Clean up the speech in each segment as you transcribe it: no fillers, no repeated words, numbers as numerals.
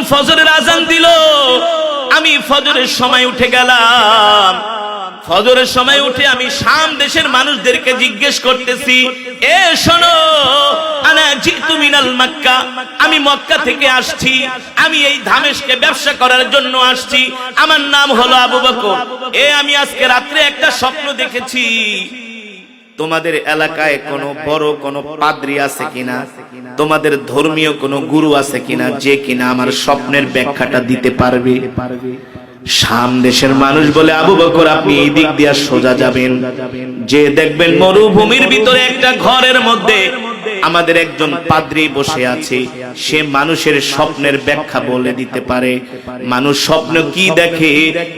ফজরের আজান দিল, আমি ফজরের সময় উঠে গেলাম। ফজরের সময় উঠে আমি শাম দেশের মানুষদেরকে জিজ্ঞেস করতেছি, এ শোনো, আনা জিতু মিনাল মক্কা, আমি মক্কা থেকে আসছি, আমি এই দামেস্কে ব্যবসা করার জন্য আসছি, আমার নাম হলো আবু বকর। আমি আজকে রাত্রে একটা স্বপ্ন দেখেছি, তোমাদের এলাকায় কোনো বড় কোনো পাদ্রী আছে কিনা, তোমাদের ধর্মীয় কোনো গুরু আছে কিনা, যে কিনা আমার স্বপ্নের ব্যাখ্যাটা দিতে পারবে। শাম দেশের মানুষ বলে, আবু বকর আপনি এই দিক দিয়ে সোজা যাবেন, যে দেখবেন মরুভূমির ভিতরে একটা ঘরের মধ্যে আমাদের একজন পাদ্রী বসে আছে, সে মানুষের স্বপ্নের ব্যাখ্যা বলে দিতে পারে। মানুষ স্বপ্ন কি দেখে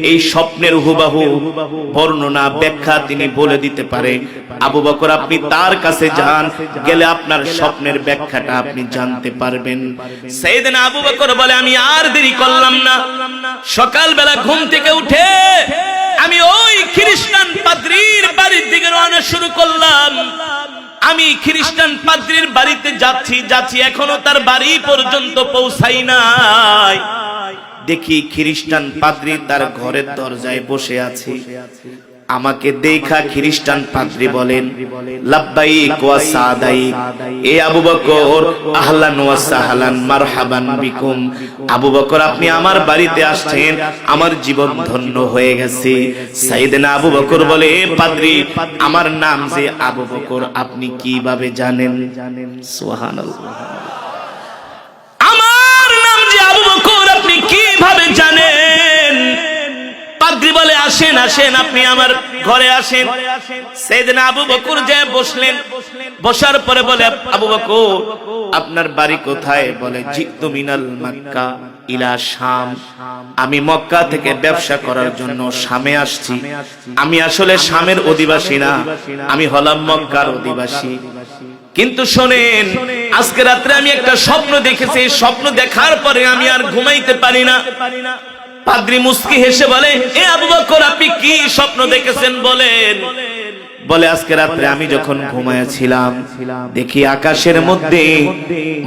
এই স্বপ্নের হুবাহু বর্ণনা ব্যাখ্যা তিনি বলে দিতে পারে। আবু বকর আপনি তার কাছে যান, গেলে আপনার স্বপ্নের ব্যাখ্যাটা আপনি জানতে পারবেন। সাইয়েদনা আবু বকর বলে, আমি আর দেরি করলাম না, সকালবেলা ঘুম থেকে উঠে আমি ওই খ্রিস্টান পাদ্রীর বাড়ির দিকে রওনা শুরু করলাম। আমি খ্রিস্টান পাদ্রীর বাড়িতে যাচ্ছি, এখনো তার বাড়ি পর্যন্ত পৌঁছাই নাই। দেখি খ্রিস্টান পাদ্রী তার ঘরের দরজায় বসে আছে। আমাকে দেখা খ্রিস্টান পাদ্রী বলেন, লাব্বাইক ওয়া সাদাইক, এ আবু বকর, আহলান ওয়া সাহলান, মারহাবান বিকুম। আবু বকর আপনি আমার বাড়িতে আসছেন, আমার জীবন ধন্য হয়ে গেছে। সাইয়েদনা আবু বকর বলে, এ পাদ্রী, আমার নাম যে আবু বকর আপনি কিভাবে জানেন? সুবহানাল্লাহ, আমার নাম যে আবু বকর আপনি কিভাবে জানেন? পাদ্রী বলে, আসেন আসেন, আপনি আমার ঘরে আসেন। সাইয়েদনা আবু বকর যে বসলেন, বসার পরে বলে, আবু বকর আপনার বাড়ি কোথায়? বলে, জিতু মিনাল মক্কা ইলা শাম, আমি মক্কা থেকে ব্যবসা করার জন্য শামে আসছি। আমি আসলে শামের অধিবাসী না, আমি হলাম মক্কার অধিবাসী। কিন্তু শোনেন, আজকে রাত্রে আমি একটা স্বপ্ন দেখেছি, স্বপ্ন দেখার পরে আমি আর ঘুমাইতে পারি না। পাদ্রী মুস্কি হেসে বলে, এ আবু বকর আপনি কি স্বপ্ন দেখেছেন বলেন? বলে, আজকে রাত্রে আমি যখন ঘুমাইছিলাম, দেখি আকাশের মধ্যে,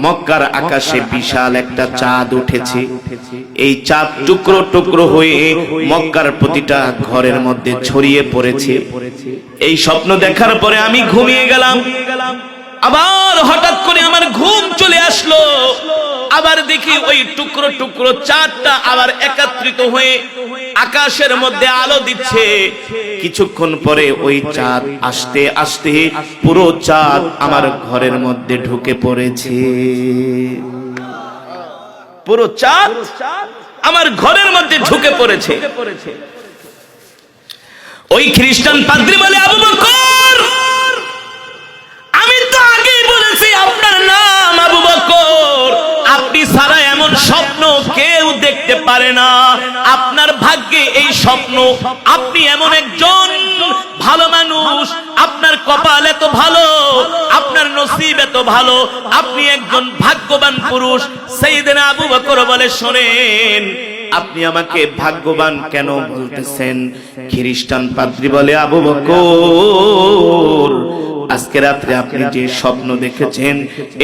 মক্কার আকাশে বিশাল একটা চাঁদ উঠেছে। এই চাঁদ টুকরো টুকরো হয়ে মক্কার প্রতিটা ঘরের মধ্যে ছড়িয়ে পড়েছে। এই স্বপ্ন দেখার পরে আমি ঘুমিয়ে গেলাম। আবার হঠাৎ করে আমার ঘুম চলে আসলো, আবার দেখি ওই টুকরো টুকরো চাঁদটা আবার একত্রিত হয়ে আকাশের মধ্যে আলো দিচ্ছে। কিছুক্ষণ পরে ওই চাঁদ আস্তে আস্তে পুরো চাঁদ আমার ঘরের মধ্যে ঢুকে পড়েছে। পুরো চাঁদ আমার ঘরের মধ্যে ঢুকে পড়েছে। ওই খ্রিস্টান পাদ্রী বলে, আবু বকর আমি তো আগেই বলেছি আপনার নাম আবু বকর, আপনি ছাড়া এমন স্বপ্ন কেউ দেখতে পারে না। আপনার ভাগ্যে এই স্বপ্ন, আপনি এমন একজন ভালো মানুষ, আপনার কপাল এত ভালো, আপনার নসিব এত ভালো, আপনি একজন ভাগ্যবান পুরুষ। সাইয়েদনা আবু বকর বলে, শোনেন, আপনি আমাকে ভাগ্যবান কেন বলতেছেন? খ্রিস্টান পাদ্রী বলে, আবু বকর আজকে রাত্রে আপনি যে স্বপ্ন দেখেছেন,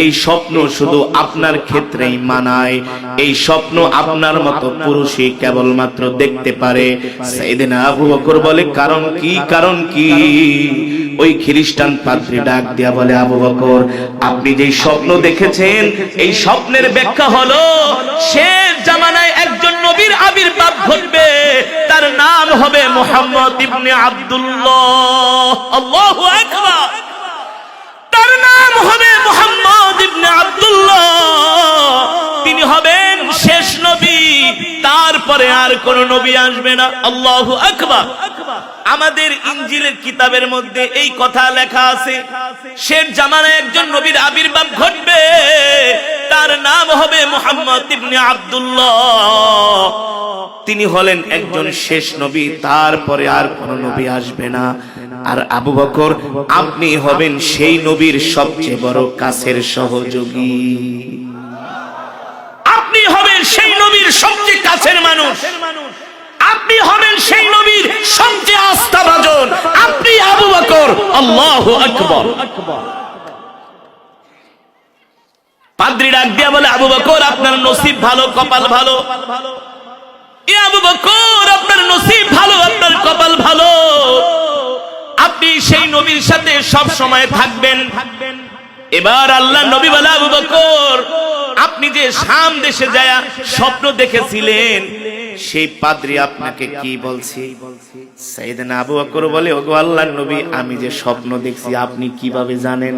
এই স্বপ্ন শুধু আপনার ক্ষেত্রেই মানায়। এই স্বপ্ন আপনার মতো পুরুষই কেবলমাত্র দেখতে পারে। সাইয়েদনা আবু বকর বলে, কারণ কি? কারণ কি? ওই খ্রিস্টান পাদ্রী ডাক দিয়া বলে, আবু বকর আপনি যে স্বপ্ন দেখেছেন, এই স্বপ্নের ব্যাখ্যা হলো শেষ জামানায় একজন নবীর আবির্ভাব ঘটবে, তার নাম হবে মুহাম্মদ ইবনে আব্দুল্লাহ। আল্লাহু আকবার, তার নাম হবে মুহাম্মদ ইবনে আব্দুল্লাহ। তিনি হবেন শেষ নবী, তারপরে আর কোন নবী আসবে না। আল্লাহু আকবার। আমাদের ইনজিলের কিতাবের মধ্যে এই কথা লেখা আছে, শেষ জামানায় একজন নবীর আবির্ভাব ঘটবে, তার নাম হবে মুহাম্মদ ইবনে আব্দুল্লাহ। তিনি হলেন একজন শেষ নবী, তারপরে আর কোন নবী আসবে না। আর আবু বকর আপনি হবেন সেই নবীর সবচেয়ে বড় কাছের সহযোগী, আপনি হবেন সেই নবীর সবচেয়ে কাছের মানুষ, আপনি হবেন সেই নবীর সবচেয়ে আস্থাভাজন, আপনি আবু বকর। আল্লাহু আকবার। পাদ্রী ডাক দিয়া বলে, আবু বকর আপনার নসিব ভালো, কপাল ভালো। এ আবু বকর আপনার নসিব ভালো, আপনার কপাল ভালো, আপনি সেই নবীর সাথে সব সময় থাকবেন। এবার আল্লাহ নবী বলে, আবু বকর আপনি যে শাম দেশে যায় স্বপ্ন দেখেছিলেন, সেই পাদ্রী আপনাকে কি বলছে? সাইয়েদনা আবু বকর বলে, ওগো আল্লাহর নবী আমি যে স্বপ্ন দেখছি আপনি কিভাবে জানেন?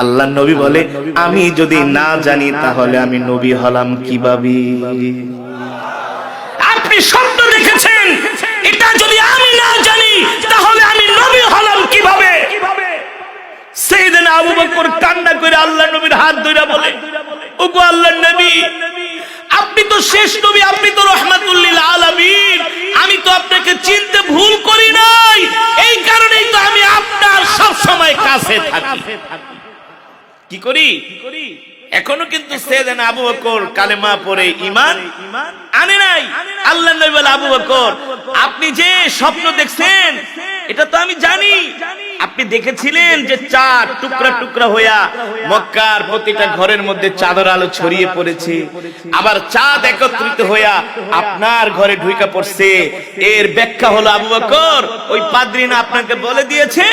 আল্লাহর নবী বলে, আমি যদি না জানি তাহলে আমি নবী হলাম কিভাবে? আপনি স্বপ্ন দেখেছেন, এটা যদি আমি না জানি তাহলে আমি নবী হলাম কিভাবে? সাইয়েদনা আবু বকর কান্না করে আল্লাহর নবীর হাত ধরে বলে, ওগো আল্লাহর নবী আপনি তো শেষ নবী, আপনি তো রাহমাতুল লিল আলামিন, আমি তো আপনাকে চিনতে ভুল করি নাই, এই কারণেই তো আমি আপনার সব সময় কাছে থাকি। কি করি? এখনো কিন্তু সাইয়েদনা আবু বকর কালেমা পড়ে ঈমান আনে নাই। আল্লাহর নবী বলে, আবু বকর আপনি যে স্বপ্ন দেখছেন এটা তো আমি জানি। আপনি দেখেছিলেন যে চাঁদ টুকরা টুকরা হইয়া মক্কার প্রতিটা ঘরের মধ্যে চাঁদের আলো ছড়িয়ে পড়েছে, আবার চাঁদ একত্রিত হইয়া আপনার ঘরে ঢুইকা পড়ছে। এর ব্যাখ্যা হলো আবু বকর ওই পাদ্রী না আপনাকে বলে দিয়েছে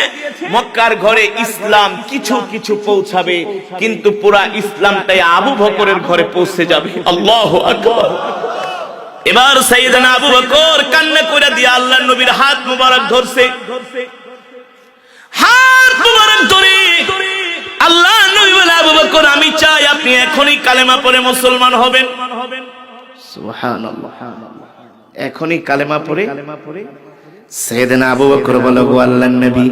মক্কার ঘরে ইসলাম কিছু কিছু পৌঁছাবে, কিন্তু পুরা ইসলামটাই আবু বকরের ঘরে পৌঁছে যাবে। আল্লাহু আকবার। এবার সাইয়েদনা আবু বকর কান্না করে দিয়ে আল্লাহর নবীর হাত মুবারক ধরছে, হাত মুবারক ধরে আল্লাহর নবী বলে, আবু বকর আমি চাই আপনি এখনই কালেমা পড়ে মুসলমান হবেন। সুবহানাল্লাহ। এখনই কালেমা পড়ে সাইয়েদনা আবু বকর বলে, গো আল্লাহর নবী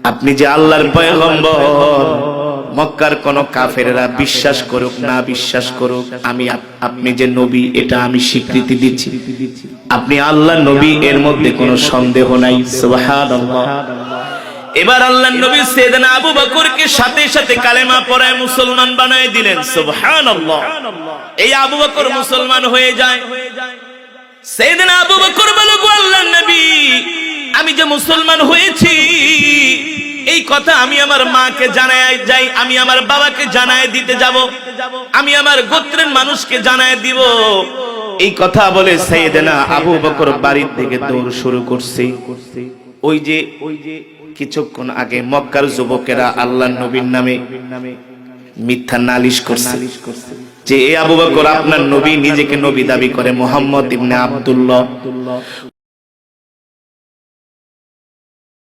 আপনি যে আল্লাহর পয়গম্বর, মক্কার কোন কাফেররা বিশ্বাস করুক না বিশ্বাস করুক, আপনি যে নবী এটা আমি স্বীকৃতি দিচ্ছি, আপনি আল্লাহর নবী, এর মধ্যে কোনো সন্দেহ নাই। সুবহানাল্লাহ। এবার আল্লাহর নবী সাইয়েদনা আবু বকরকে সাথে সাথে কালেমা পড়ায় মুসলমান বানায় দিলেন। সুবহানাল্লাহ। এই আবু বকর মুসলমান হয়ে যায়। সাইয়েদনা আবু বকর বলে, গো আল্লাহর নবী আমি যে মুসলমান হয়েছি এই কথা আমি আমার মাকে জানায় যাই, আমি আমার বাবাকে জানায় দিতে যাব, আমি আমার গোত্রের মানুষকে জানায় দিব। এই কথা বলে সাইয়েদনা আবু বকর বাড়ির দিকে দৌড় শুরু করছে। ওই যে কিছুক্ষণ আগে মক্কার যুবকেরা আল্লাহর নবীর নামে মিথ্যা নালিশ করছে যে এ আবু বকর আপনার নবী, নিজেকে নবী দাবি করে, মুহাম্মদ ইবনে আব্দুল্লাহ।